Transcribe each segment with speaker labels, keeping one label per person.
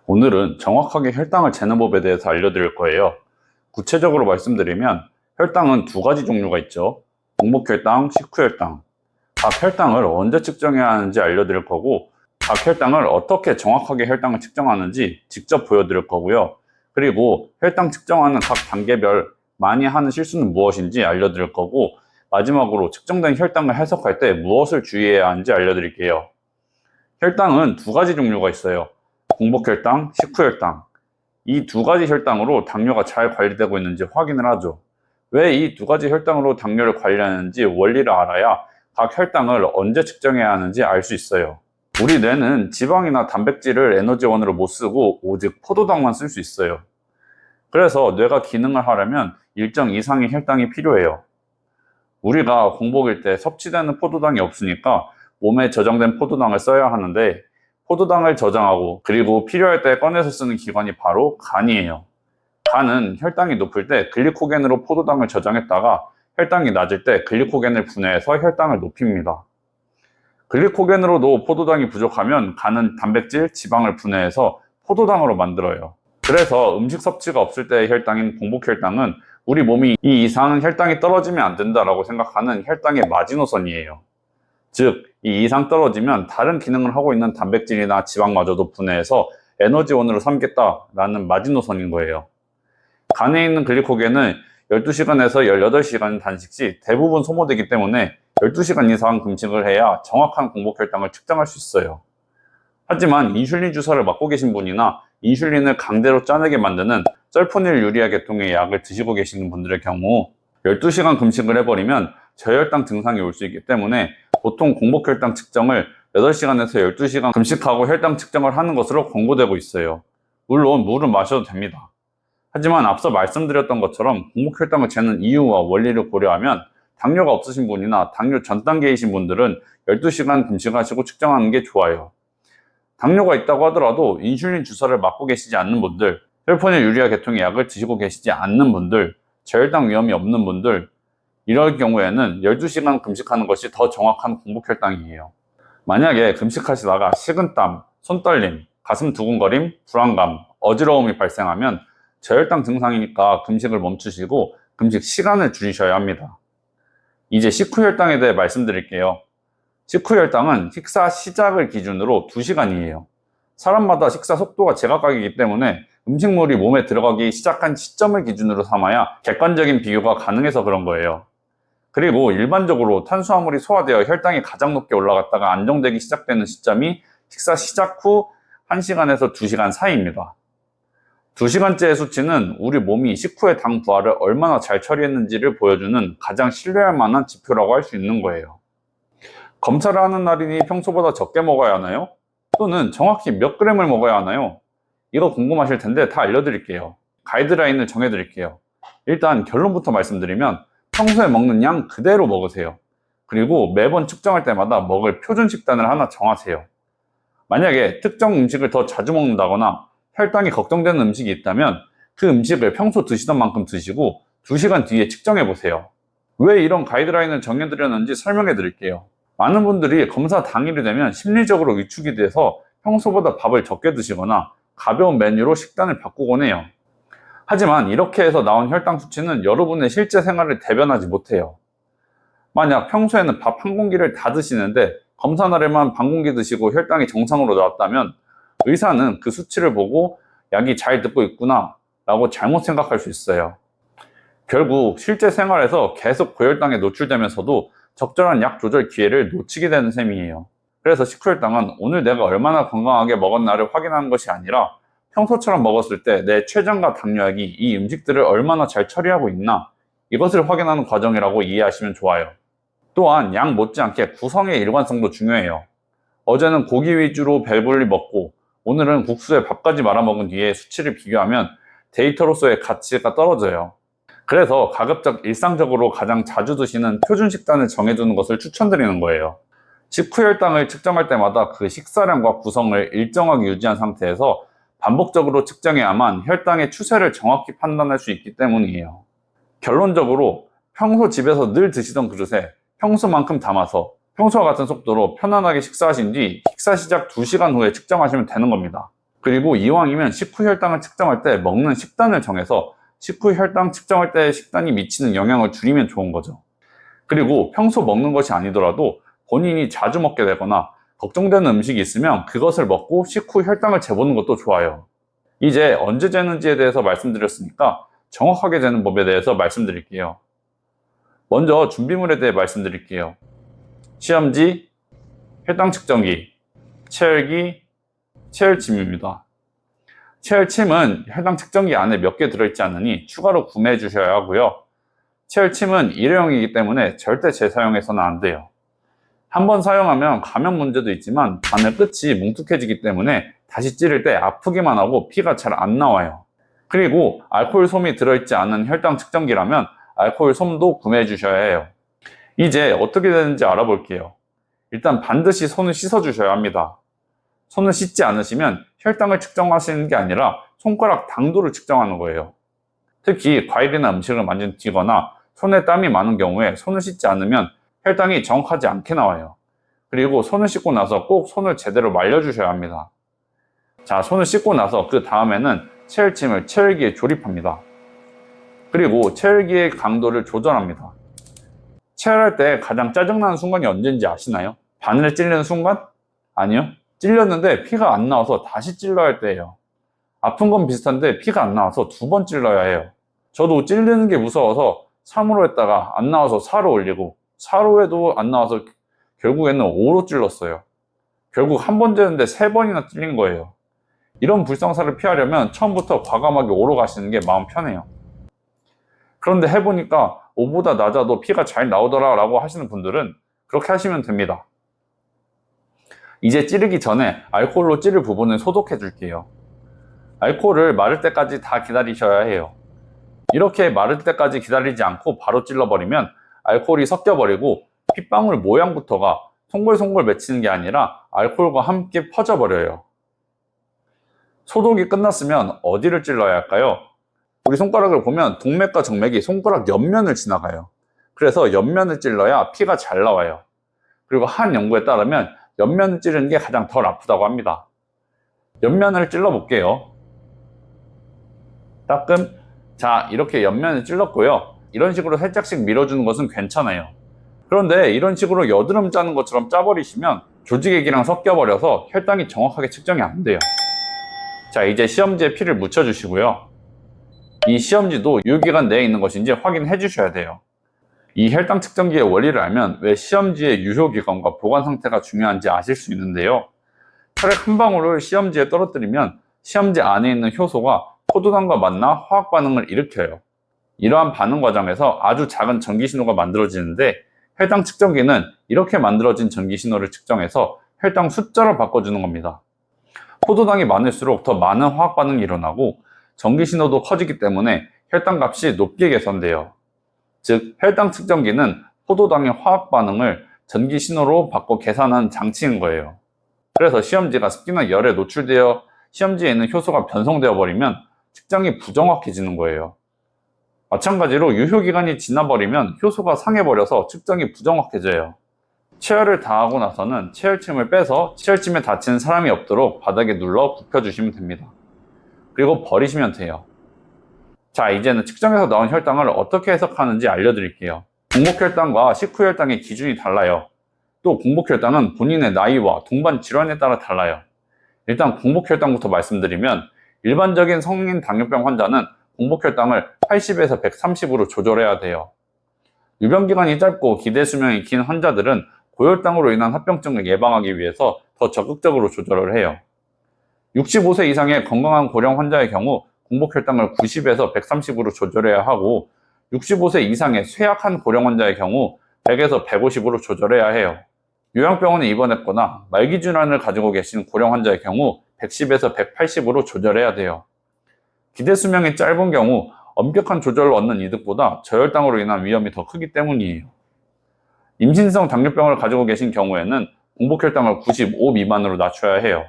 Speaker 1: 오늘은 정확하게 혈당을 재는 법에 대해서 알려드릴 거예요. 구체적으로 말씀드리면 혈당은 두 가지 종류가 있죠. 공복혈당, 식후혈당. 각 혈당을 언제 측정해야 하는지 알려드릴 거고, 각 혈당을 어떻게 정확하게 혈당을 측정하는지 직접 보여드릴 거고요. 그리고 혈당 측정하는 각 단계별 많이 하는 실수는 무엇인지 알려드릴 거고, 마지막으로 측정된 혈당을 해석할 때 무엇을 주의해야 하는지 알려드릴게요. 혈당은 두 가지 종류가 있어요. 공복혈당, 식후혈당. 이 두 가지 혈당으로 당뇨가 잘 관리되고 있는지 확인을 하죠. 왜 이 두 가지 혈당으로 당뇨를 관리하는지 원리를 알아야 각 혈당을 언제 측정해야 하는지 알 수 있어요. 우리 뇌는 지방이나 단백질을 에너지원으로 못 쓰고 오직 포도당만 쓸 수 있어요. 그래서 뇌가 기능을 하려면 일정 이상의 혈당이 필요해요. 우리가 공복일 때 섭취되는 포도당이 없으니까 몸에 저장된 포도당을 써야 하는데, 포도당을 저장하고 그리고 필요할 때 꺼내서 쓰는 기관이 바로 간이에요. 간은 혈당이 높을 때 글리코겐으로 포도당을 저장했다가 혈당이 낮을 때 글리코겐을 분해해서 혈당을 높입니다. 글리코겐으로도 포도당이 부족하면 간은 단백질, 지방을 분해해서 포도당으로 만들어요. 그래서 음식 섭취가 없을 때의 혈당인 공복혈당은 우리 몸이 이 이상 혈당이 떨어지면 안 된다라고 생각하는 혈당의 마지노선이에요. 즉, 이 이상 떨어지면 다른 기능을 하고 있는 단백질이나 지방마저도 분해해서 에너지원으로 삼겠다라는 마지노선인 거예요. 간에 있는 글리코겐은 12시간에서 18시간 단식 시 대부분 소모되기 때문에 12시간 이상 금식을 해야 정확한 공복혈당을 측정할 수 있어요. 하지만 인슐린 주사를 맞고 계신 분이나 인슐린을 강제로 짜내게 만드는 썰포닐 유리아 계통의 약을 드시고 계시는 분들의 경우 12시간 금식을 해버리면 저혈당 증상이 올 수 있기 때문에 보통 공복혈당 측정을 8시간에서 12시간 금식하고 혈당 측정을 하는 것으로 권고되고 있어요. 물론 물은 마셔도 됩니다. 하지만 앞서 말씀드렸던 것처럼 공복혈당을 재는 이유와 원리를 고려하면 당뇨가 없으신 분이나 당뇨 전 단계이신 분들은 12시간 금식하시고 측정하는 게 좋아요. 당뇨가 있다고 하더라도 인슐린 주사를 맞고 계시지 않는 분들, 셀포닐 유리아 계통의 약을 드시고 계시지 않는 분들, 저혈당 위험이 없는 분들, 이럴 경우에는 12시간 금식하는 것이 더 정확한 공복혈당이에요. 만약에 금식하시다가 식은땀, 손떨림, 가슴 두근거림, 불안감, 어지러움이 발생하면 저혈당 증상이니까 금식을 멈추시고 금식 시간을 줄이셔야 합니다. 이제 식후혈당에 대해 말씀드릴게요. 식후혈당은 식사 시작을 기준으로 2시간이에요. 사람마다 식사 속도가 제각각이기 때문에 음식물이 몸에 들어가기 시작한 시점을 기준으로 삼아야 객관적인 비교가 가능해서 그런 거예요. 그리고 일반적으로 탄수화물이 소화되어 혈당이 가장 높게 올라갔다가 안정되기 시작되는 시점이 식사 시작 후 1시간에서 2시간 사이입니다. 2시간째의 수치는 우리 몸이 식후의 당 부하를 얼마나 잘 처리했는지를 보여주는 가장 신뢰할 만한 지표라고 할 수 있는 거예요. 검사를 하는 날이니 평소보다 적게 먹어야 하나요? 또는 정확히 몇 그램을 먹어야 하나요? 이거 궁금하실 텐데 다 알려드릴게요. 가이드라인을 정해드릴게요. 일단 결론부터 말씀드리면 평소에 먹는 양 그대로 먹으세요. 그리고 매번 측정할 때마다 먹을 표준 식단을 하나 정하세요. 만약에 특정 음식을 더 자주 먹는다거나 혈당이 걱정되는 음식이 있다면 그 음식을 평소 드시던 만큼 드시고 2시간 뒤에 측정해 보세요. 왜 이런 가이드라인을 정해드렸는지 설명해 드릴게요. 많은 분들이 검사 당일이 되면 심리적으로 위축이 돼서 평소보다 밥을 적게 드시거나 가벼운 메뉴로 식단을 바꾸곤 해요. 하지만 이렇게 해서 나온 혈당 수치는 여러분의 실제 생활을 대변하지 못해요. 만약 평소에는 밥 한 공기를 다 드시는데 검사 날에만 반 공기 드시고 혈당이 정상으로 나왔다면 의사는 그 수치를 보고 약이 잘 듣고 있구나 라고 잘못 생각할 수 있어요. 결국 실제 생활에서 계속 고혈당에 노출되면서도 적절한 약 조절 기회를 놓치게 되는 셈이에요. 그래서 식후혈당은 오늘 내가 얼마나 건강하게 먹었나를 확인하는 것이 아니라 평소처럼 먹었을 때 내 췌장과 당뇨약이 이 음식들을 얼마나 잘 처리하고 있나, 이것을 확인하는 과정이라고 이해하시면 좋아요. 또한 양 못지않게 구성의 일관성도 중요해요. 어제는 고기 위주로 배불리 먹고 오늘은 국수에 밥까지 말아 먹은 뒤에 수치를 비교하면 데이터로서의 가치가 떨어져요. 그래서 가급적 일상적으로 가장 자주 드시는 표준 식단을 정해두는 것을 추천드리는 거예요. 식후혈당을 측정할 때마다 그 식사량과 구성을 일정하게 유지한 상태에서 반복적으로 측정해야만 혈당의 추세를 정확히 판단할 수 있기 때문이에요. 결론적으로 평소 집에서 늘 드시던 그릇에 평소만큼 담아서 평소와 같은 속도로 편안하게 식사하신 뒤 식사 시작 2시간 후에 측정하시면 되는 겁니다. 그리고 이왕이면 식후 혈당을 측정할 때 먹는 식단을 정해서 식후 혈당 측정할 때 식단이 미치는 영향을 줄이면 좋은 거죠. 그리고 평소 먹는 것이 아니더라도 본인이 자주 먹게 되거나 걱정되는 음식이 있으면 그것을 먹고 식후 혈당을 재보는 것도 좋아요. 이제 언제 재는지에 대해서 말씀드렸으니까 정확하게 재는 법에 대해서 말씀드릴게요. 먼저 준비물에 대해 말씀드릴게요. 시험지, 혈당 측정기, 체열기, 체열침입니다. 체열침은 혈당 측정기 안에 몇 개 들어있지 않으니 추가로 구매해 주셔야 하고요. 체열침은 일회용이기 때문에 절대 재사용해서는 안 돼요. 한번 사용하면 감염 문제도 있지만 바늘 끝이 뭉툭해지기 때문에 다시 찌를 때 아프기만 하고 피가 잘 안 나와요. 그리고 알코올 솜이 들어있지 않은 혈당 측정기라면 알코올 솜도 구매해 주셔야 해요. 이제 어떻게 되는지 알아볼게요. 일단 반드시 손을 씻어 주셔야 합니다. 손을 씻지 않으시면 혈당을 측정하시는 게 아니라 손가락 당도를 측정하는 거예요. 특히 과일이나 음식을 만지거나 손에 땀이 많은 경우에 손을 씻지 않으면 혈당이 정확하지 않게 나와요. 그리고 손을 씻고 나서 꼭 손을 제대로 말려주셔야 합니다. 자, 손을 씻고 나서 그 다음에는 체열침을 체열기에 조립합니다. 그리고 체열기의 강도를 조절합니다. 체열할 때 가장 짜증나는 순간이 언제인지 아시나요? 바늘에 찔리는 순간? 아니요. 찔렸는데 피가 안 나와서 다시 찔러야 할 때예요. 아픈 건 비슷한데 피가 안 나와서 2번 찔러야 해요. 저도 찔리는 게 무서워서 3으로 했다가 안 나와서 4로 올리고 4로 해도 안 나와서 결국에는 5로 찔렀어요. 결국 한 번 재는데 3번이나 찔린 거예요. 이런 불상사를 피하려면 처음부터 과감하게 5로 가시는 게 마음 편해요. 그런데 해보니까 5보다 낮아도 피가 잘 나오더라 라고 하시는 분들은 그렇게 하시면 됩니다. 이제 찌르기 전에 알코올로 찌를 부분을 소독해 줄게요. 알코올을 마를 때까지 다 기다리셔야 해요. 이렇게 마를 때까지 기다리지 않고 바로 찔러버리면 알코올이 섞여버리고 핏방울 모양부터가 송골송골 맺히는 게 아니라 알코올과 함께 퍼져버려요. 소독이 끝났으면 어디를 찔러야 할까요? 우리 손가락을 보면 동맥과 정맥이 손가락 옆면을 지나가요. 그래서 옆면을 찔러야 피가 잘 나와요. 그리고 한 연구에 따르면 옆면을 찌르는 게 가장 덜 아프다고 합니다. 옆면을 찔러 볼게요. 따끔. 자, 이렇게 옆면을 찔렀고요. 이런 식으로 살짝씩 밀어주는 것은 괜찮아요. 그런데 이런 식으로 여드름 짜는 것처럼 짜버리시면 조직액이랑 섞여버려서 혈당이 정확하게 측정이 안 돼요. 자, 이제 시험지에 피를 묻혀주시고요. 이 시험지도 유효기간 내에 있는 것인지 확인해 주셔야 돼요. 이 혈당 측정기의 원리를 알면 왜 시험지의 유효기간과 보관 상태가 중요한지 아실 수 있는데요. 혈액 한 방울을 시험지에 떨어뜨리면 시험지 안에 있는 효소가 포도당과 만나 화학 반응을 일으켜요. 이러한 반응 과정에서 아주 작은 전기 신호가 만들어지는데 혈당 측정기는 이렇게 만들어진 전기 신호를 측정해서 혈당 숫자로 바꿔주는 겁니다. 포도당이 많을수록 더 많은 화학 반응이 일어나고 전기 신호도 커지기 때문에 혈당 값이 높게 계산돼요. 즉, 혈당 측정기는 포도당의 화학 반응을 전기 신호로 바꿔 계산하는 장치인 거예요. 그래서 시험지가 습기나 열에 노출되어 시험지에 있는 효소가 변성되어 버리면 측정이 부정확해지는 거예요. 마찬가지로 유효기간이 지나버리면 효소가 상해버려서 측정이 부정확해져요. 체열을 다 하고 나서는 체열침을 빼서 체열침에 다치는 사람이 없도록 바닥에 눌러 굽혀주시면 됩니다. 그리고 버리시면 돼요. 자, 이제는 측정에서 나온 혈당을 어떻게 해석하는지 알려드릴게요. 공복혈당과 식후혈당의 기준이 달라요. 또 공복혈당은 본인의 나이와 동반 질환에 따라 달라요. 일단 공복혈당부터 말씀드리면 일반적인 성인 당뇨병 환자는 공복혈당을 80에서 130으로 조절해야 돼요. 유병기간이 짧고 기대수명이 긴 환자들은 고혈당으로 인한 합병증을 예방하기 위해서 더 적극적으로 조절을 해요. 65세 이상의 건강한 고령 환자의 경우 공복혈당을 90에서 130으로 조절해야 하고 65세 이상의 쇠약한 고령 환자의 경우 100에서 150으로 조절해야 해요. 요양병원에 입원했거나 말기질환을 가지고 계신 고령 환자의 경우 110에서 180으로 조절해야 돼요. 기대수명이 짧은 경우 엄격한 조절을 얻는 이득보다 저혈당으로 인한 위험이 더 크기 때문이에요. 임신성 당뇨병을 가지고 계신 경우에는 공복혈당을 95 미만으로 낮춰야 해요.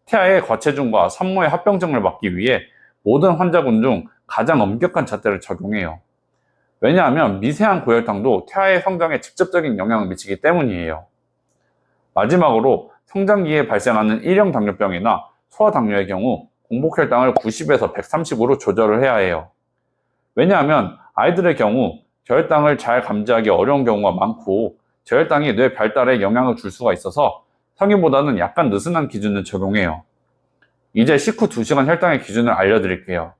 Speaker 1: 태아의 과체중과 산모의 합병증을 막기 위해 모든 환자군 중 가장 엄격한 잣대를 적용해요. 왜냐하면 미세한 고혈당도 태아의 성장에 직접적인 영향을 미치기 때문이에요. 마지막으로 성장기에 발생하는 일형 당뇨병이나 소아당뇨의 경우 공복혈당을 90에서 130으로 조절을 해야 해요. 왜냐하면 아이들의 경우 저혈당을 잘 감지하기 어려운 경우가 많고 저혈당이 뇌 발달에 영향을 줄 수가 있어서 성인보다는 약간 느슨한 기준을 적용해요. 이제 식후 2시간 혈당의 기준을 알려드릴게요.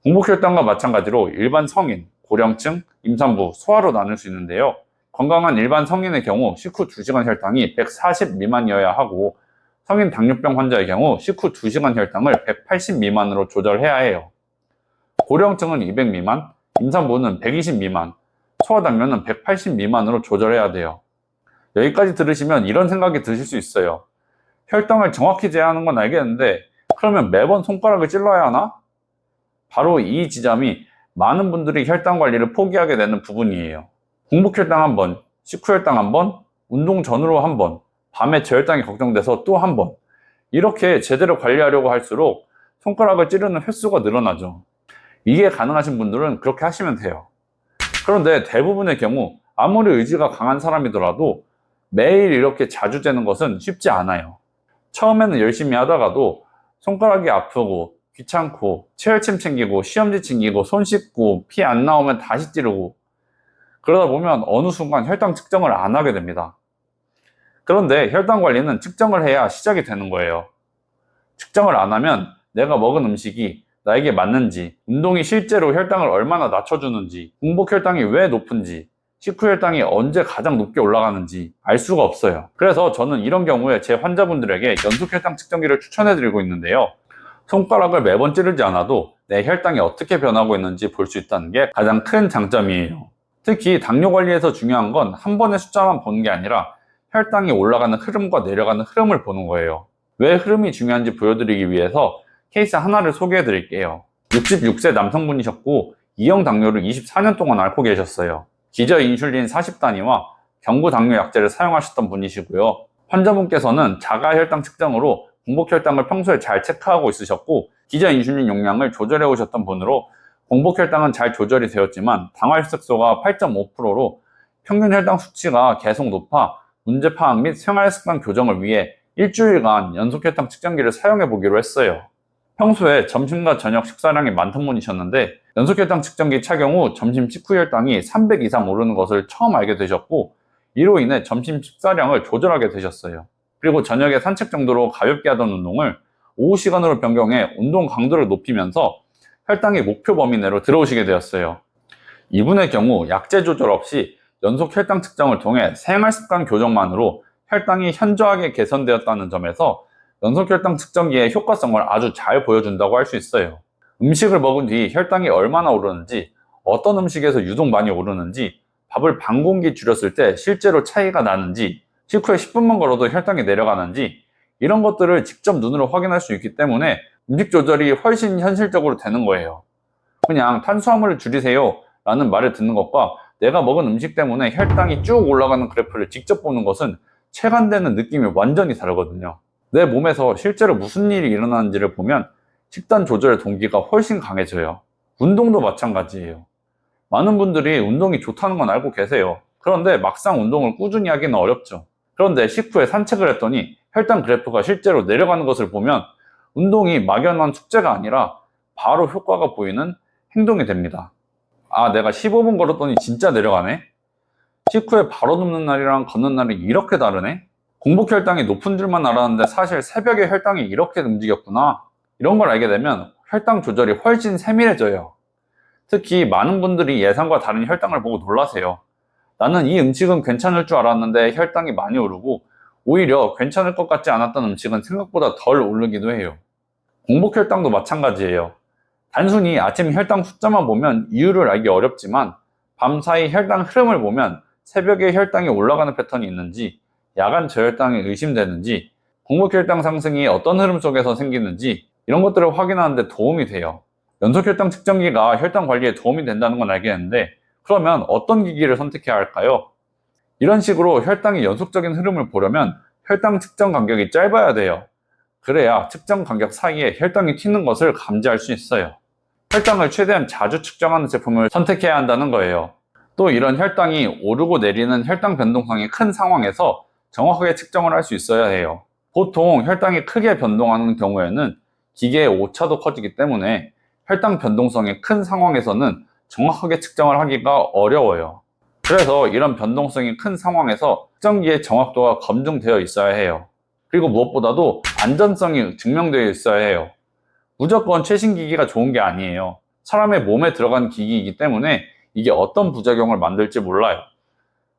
Speaker 1: 공복혈당과 마찬가지로 일반 성인, 고령층, 임산부, 소아로 나눌 수 있는데요. 건강한 일반 성인의 경우 식후 2시간 혈당이 140 미만이어야 하고 성인 당뇨병 환자의 경우 식후 2시간 혈당을 180 미만으로 조절해야 해요. 고령층은 200 미만, 임산부는 120 미만, 소아당뇨는 180 미만으로 조절해야 돼요. 여기까지 들으시면 이런 생각이 드실 수 있어요. 혈당을 정확히 제한하는 건 알겠는데 그러면 매번 손가락을 찔러야 하나? 바로 이 지점이 많은 분들이 혈당 관리를 포기하게 되는 부분이에요. 공복혈당 한 번, 식후혈당 한 번, 운동 전후로 한 번, 밤에 저혈당이 걱정돼서 또 한 번, 이렇게 제대로 관리하려고 할수록 손가락을 찌르는 횟수가 늘어나죠. 이게 가능하신 분들은 그렇게 하시면 돼요. 그런데 대부분의 경우 아무리 의지가 강한 사람이더라도 매일 이렇게 자주 재는 것은 쉽지 않아요. 처음에는 열심히 하다가도 손가락이 아프고 귀찮고 체열침 챙기고 시험지 챙기고 손 씻고 피 안 나오면 다시 찌르고 그러다 보면 어느 순간 혈당 측정을 안 하게 됩니다. 그런데 혈당 관리는 측정을 해야 시작이 되는 거예요. 측정을 안 하면 내가 먹은 음식이 나에게 맞는지, 운동이 실제로 혈당을 얼마나 낮춰주는지, 공복혈당이 왜 높은지, 식후혈당이 언제 가장 높게 올라가는지 알 수가 없어요. 그래서 저는 이런 경우에 제 환자분들에게 연속혈당 측정기를 추천해드리고 있는데요. 손가락을 매번 찌르지 않아도 내 혈당이 어떻게 변하고 있는지 볼 수 있다는 게 가장 큰 장점이에요. 특히 당뇨 관리에서 중요한 건 한 번의 숫자만 보는 게 아니라 혈당이 올라가는 흐름과 내려가는 흐름을 보는 거예요. 왜 흐름이 중요한지 보여드리기 위해서 케이스 하나를 소개해 드릴게요. 66세 남성분이셨고 2형 당뇨를 24년 동안 앓고 계셨어요. 기저 인슐린 40단위와 경구 당뇨 약제를 사용하셨던 분이시고요. 환자분께서는 자가 혈당 측정으로 공복혈당을 평소에 잘 체크하고 있으셨고 기저 인슐린 용량을 조절해 오셨던 분으로 공복혈당은 잘 조절이 되었지만 당화혈색소가 8.5%로 평균 혈당 수치가 계속 높아 문제 파악 및 생활습관 교정을 위해 일주일간 연속혈당 측정기를 사용해 보기로 했어요. 평소에 점심과 저녁 식사량이 많던 분이셨는데 연속혈당 측정기 착용 후 점심 식후 혈당이 300 이상 오르는 것을 처음 알게 되셨고 이로 인해 점심 식사량을 조절하게 되셨어요. 그리고 저녁에 산책 정도로 가볍게 하던 운동을 오후 시간으로 변경해 운동 강도를 높이면서 혈당이 목표 범위 내로 들어오시게 되었어요. 이분의 경우 약제 조절 없이 연속 혈당 측정을 통해 생활습관 교정만으로 혈당이 현저하게 개선되었다는 점에서 연속 혈당 측정기의 효과성을 아주 잘 보여준다고 할 수 있어요. 음식을 먹은 뒤 혈당이 얼마나 오르는지, 어떤 음식에서 유독 많이 오르는지, 밥을 반 공기 줄였을 때 실제로 차이가 나는지, 식후에 10분만 걸어도 혈당이 내려가는지 이런 것들을 직접 눈으로 확인할 수 있기 때문에 음식 조절이 훨씬 현실적으로 되는 거예요. 그냥 탄수화물을 줄이세요 라는 말을 듣는 것과 내가 먹은 음식 때문에 혈당이 쭉 올라가는 그래프를 직접 보는 것은 체감되는 느낌이 완전히 다르거든요. 내 몸에서 실제로 무슨 일이 일어나는지를 보면 식단 조절의 동기가 훨씬 강해져요. 운동도 마찬가지예요. 많은 분들이 운동이 좋다는 건 알고 계세요. 그런데 막상 운동을 꾸준히 하기는 어렵죠. 그런데 식후에 산책을 했더니 혈당 그래프가 실제로 내려가는 것을 보면 운동이 막연한 숙제가 아니라 바로 효과가 보이는 행동이 됩니다. 아, 내가 15분 걸었더니 진짜 내려가네? 식후에 바로 눕는 날이랑 걷는 날이 이렇게 다르네? 공복혈당이 높은 줄만 알았는데 사실 새벽에 혈당이 이렇게 움직였구나. 이런 걸 알게 되면 혈당 조절이 훨씬 세밀해져요. 특히 많은 분들이 예상과 다른 혈당을 보고 놀라세요. 나는 이 음식은 괜찮을 줄 알았는데 혈당이 많이 오르고 오히려 괜찮을 것 같지 않았던 음식은 생각보다 덜 오르기도 해요. 공복혈당도 마찬가지예요. 단순히 아침 혈당 숫자만 보면 이유를 알기 어렵지만 밤사이 혈당 흐름을 보면 새벽에 혈당이 올라가는 패턴이 있는지 야간 저혈당이 의심되는지 공복혈당 상승이 어떤 흐름 속에서 생기는지 이런 것들을 확인하는 데 도움이 돼요. 연속혈당 측정기가 혈당 관리에 도움이 된다는 건 알겠는데 그러면 어떤 기기를 선택해야 할까요? 이런 식으로 혈당의 연속적인 흐름을 보려면 혈당 측정 간격이 짧아야 돼요. 그래야 측정 간격 사이에 혈당이 튀는 것을 감지할 수 있어요. 혈당을 최대한 자주 측정하는 제품을 선택해야 한다는 거예요. 또 이런 혈당이 오르고 내리는 혈당 변동성이 큰 상황에서 정확하게 측정을 할 수 있어야 해요. 보통 혈당이 크게 변동하는 경우에는 기계의 오차도 커지기 때문에 혈당 변동성이 큰 상황에서는 정확하게 측정을 하기가 어려워요. 그래서 이런 변동성이 큰 상황에서 측정기의 정확도가 검증되어 있어야 해요. 그리고 무엇보다도 안전성이 증명되어 있어야 해요. 무조건 최신 기기가 좋은 게 아니에요. 사람의 몸에 들어간 기기이기 때문에 이게 어떤 부작용을 만들지 몰라요.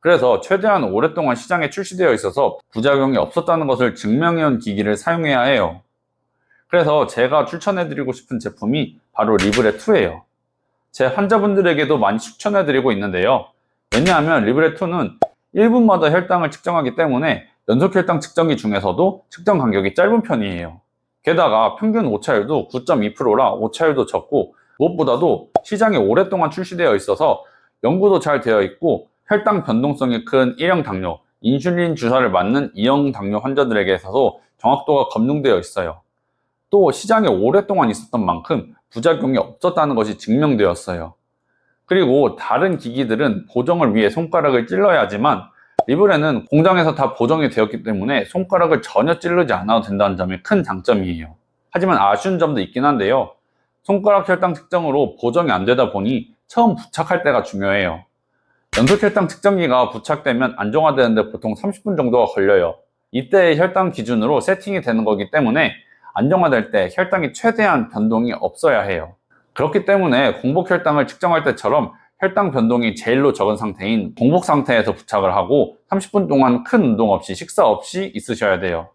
Speaker 1: 그래서 최대한 오랫동안 시장에 출시되어 있어서 부작용이 없었다는 것을 증명해온 기기를 사용해야 해요. 그래서 제가 추천해드리고 싶은 제품이 바로 리브레2예요. 제 환자분들에게도 많이 추천해드리고 있는데요. 왜냐하면 리브레2는 1분마다 혈당을 측정하기 때문에 연속 혈당 측정기 중에서도 측정 간격이 짧은 편이에요. 게다가 평균 오차율도 9.2%라 오차율도 적고 무엇보다도 시장에 오랫동안 출시되어 있어서 연구도 잘 되어 있고 혈당 변동성이 큰 1형 당뇨, 인슐린 주사를 맞는 2형 당뇨 환자들에게서도 정확도가 검증되어 있어요. 또 시장에 오랫동안 있었던 만큼 부작용이 없었다는 것이 증명되었어요. 그리고 다른 기기들은 보정을 위해 손가락을 찔러야 하지만 리브레는 공장에서 다 보정이 되었기 때문에 손가락을 전혀 찌르지 않아도 된다는 점이 큰 장점이에요. 하지만 아쉬운 점도 있긴 한데요. 손가락 혈당 측정으로 보정이 안 되다 보니 처음 부착할 때가 중요해요. 연속 혈당 측정기가 부착되면 안정화되는데 보통 30분 정도가 걸려요. 이때의 혈당 기준으로 세팅이 되는 거기 때문에 안정화될 때 혈당이 최대한 변동이 없어야 해요. 그렇기 때문에 공복 혈당을 측정할 때처럼 혈당 변동이 제일로 적은 상태인 공복 상태에서 부착을 하고 30분 동안 큰 운동 없이 식사 없이 있으셔야 돼요.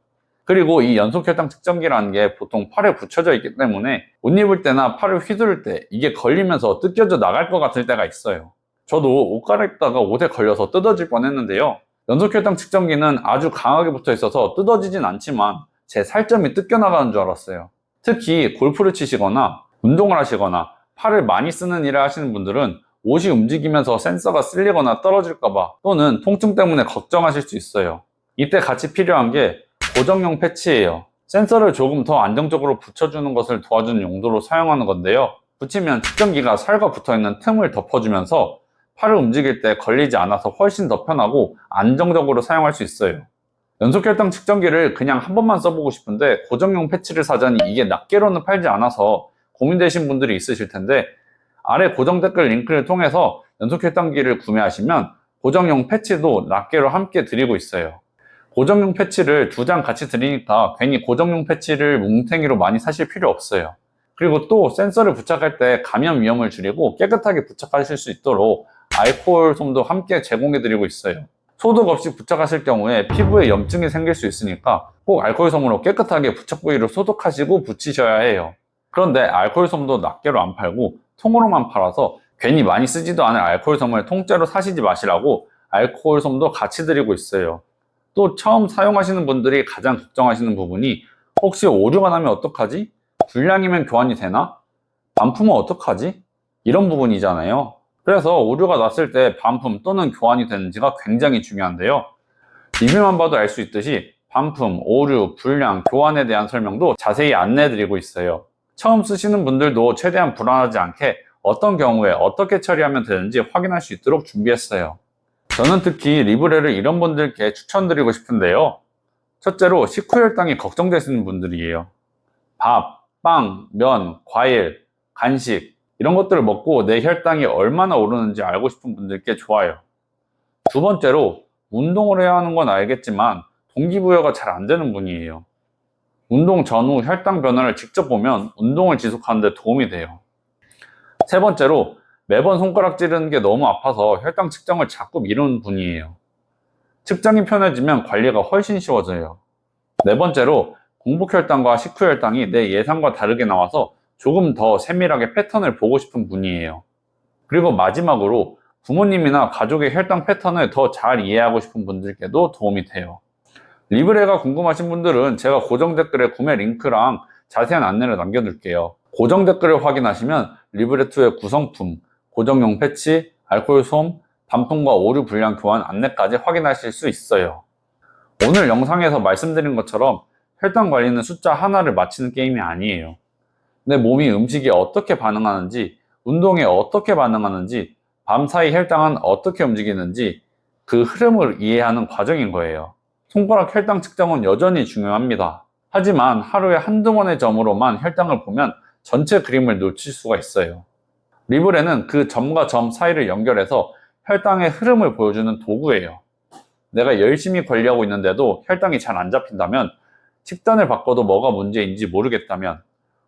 Speaker 1: 그리고 이 연속 혈당 측정기라는 게 보통 팔에 붙여져 있기 때문에 옷 입을 때나 팔을 휘두를 때 이게 걸리면서 뜯겨져 나갈 것 같을 때가 있어요. 저도 옷 갈아입다가 옷에 걸려서 뜯어질 뻔했는데요. 연속 혈당 측정기는 아주 강하게 붙어 있어서 뜯어지진 않지만 제 살점이 뜯겨나가는 줄 알았어요. 특히 골프를 치시거나 운동을 하시거나 팔을 많이 쓰는 일을 하시는 분들은 옷이 움직이면서 센서가 쓸리거나 떨어질까봐 또는 통증 때문에 걱정하실 수 있어요. 이때 같이 필요한 게 고정용 패치예요. 센서를 조금 더 안정적으로 붙여주는 것을 도와주는 용도로 사용하는 건데요. 붙이면 측정기가 살과 붙어있는 틈을 덮어주면서 팔을 움직일 때 걸리지 않아서 훨씬 더 편하고 안정적으로 사용할 수 있어요. 연속 혈당 측정기를 그냥 한 번만 써보고 싶은데 고정용 패치를 사자니 이게 낱개로는 팔지 않아서 고민되신 분들이 있으실 텐데 아래 고정 댓글 링크를 통해서 연속 혈당기를 구매하시면 고정용 패치도 낱개로 함께 드리고 있어요. 고정용 패치를 2장 같이 드리니까 괜히 고정용 패치를 뭉탱이로 많이 사실 필요 없어요. 그리고 또 센서를 부착할 때 감염 위험을 줄이고 깨끗하게 부착하실 수 있도록 알코올 솜도 함께 제공해 드리고 있어요. 소독 없이 부착하실 경우에 피부에 염증이 생길 수 있으니까 꼭 알코올 솜으로 깨끗하게 부착 부위를 소독하시고 붙이셔야 해요. 그런데 알코올 솜도 낱개로 안 팔고 통으로만 팔아서 괜히 많이 쓰지도 않을 알코올 솜을 통째로 사시지 마시라고 알코올 솜도 같이 드리고 있어요. 또 처음 사용하시는 분들이 가장 걱정하시는 부분이 혹시 오류가 나면 어떡하지? 불량이면 교환이 되나? 반품은 어떡하지? 이런 부분이잖아요. 그래서 오류가 났을 때 반품 또는 교환이 되는지가 굉장히 중요한데요. 리뷰만 봐도 알 수 있듯이 반품, 오류, 불량, 교환에 대한 설명도 자세히 안내해드리고 있어요. 처음 쓰시는 분들도 최대한 불안하지 않게 어떤 경우에 어떻게 처리하면 되는지 확인할 수 있도록 준비했어요. 저는 특히 리브레를 이런 분들께 추천드리고 싶은데요. 첫째로 식후 혈당이 걱정되시는 분들이에요. 밥, 빵, 면, 과일, 간식 이런 것들을 먹고 내 혈당이 얼마나 오르는지 알고 싶은 분들께 좋아요. 두 번째로 운동을 해야 하는 건 알겠지만 동기부여가 잘 안 되는 분이에요. 운동 전후 혈당 변화를 직접 보면 운동을 지속하는 데 도움이 돼요. 세 번째로 매번 손가락 찌르는 게 너무 아파서 혈당 측정을 자꾸 미루는 분이에요. 측정이 편해지면 관리가 훨씬 쉬워져요. 네 번째로 공복 혈당과 식후 혈당이 내 예상과 다르게 나와서 조금 더 세밀하게 패턴을 보고 싶은 분이에요. 그리고 마지막으로 부모님이나 가족의 혈당 패턴을 더 잘 이해하고 싶은 분들께도 도움이 돼요. 리브레가 궁금하신 분들은 제가 고정 댓글에 구매 링크랑 자세한 안내를 남겨둘게요. 고정 댓글을 확인하시면 리브레2의 구성품, 고정용 패치, 알코올 솜, 반품과 오류 불량 교환 안내까지 확인하실 수 있어요. 오늘 영상에서 말씀드린 것처럼 혈당 관리는 숫자 하나를 맞히는 게임이 아니에요. 내 몸이 음식에 어떻게 반응하는지, 운동에 어떻게 반응하는지, 밤사이 혈당은 어떻게 움직이는지 그 흐름을 이해하는 과정인 거예요. 손가락 혈당 측정은 여전히 중요합니다. 하지만 하루에 한두 번의 점으로만 혈당을 보면 전체 그림을 놓칠 수가 있어요. 리브레는 그 점과 점 사이를 연결해서 혈당의 흐름을 보여주는 도구예요. 내가 열심히 관리하고 있는데도 혈당이 잘 안 잡힌다면, 식단을 바꿔도 뭐가 문제인지 모르겠다면,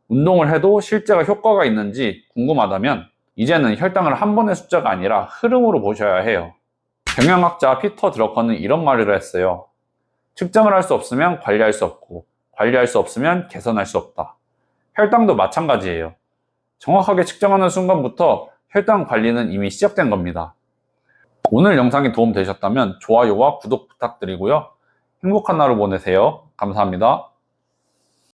Speaker 1: 운동을 해도 실제가 효과가 있는지 궁금하다면, 이제는 혈당을 한 번의 숫자가 아니라 흐름으로 보셔야 해요. 경영학자 피터 드러커는 이런 말을 했어요. 측정을 할 수 없으면 관리할 수 없고, 관리할 수 없으면 개선할 수 없다. 혈당도 마찬가지예요. 정확하게 측정하는 순간부터 혈당 관리는 이미 시작된 겁니다. 오늘 영상이 도움되셨다면 좋아요와 구독 부탁드리고요. 행복한 하루 보내세요. 감사합니다.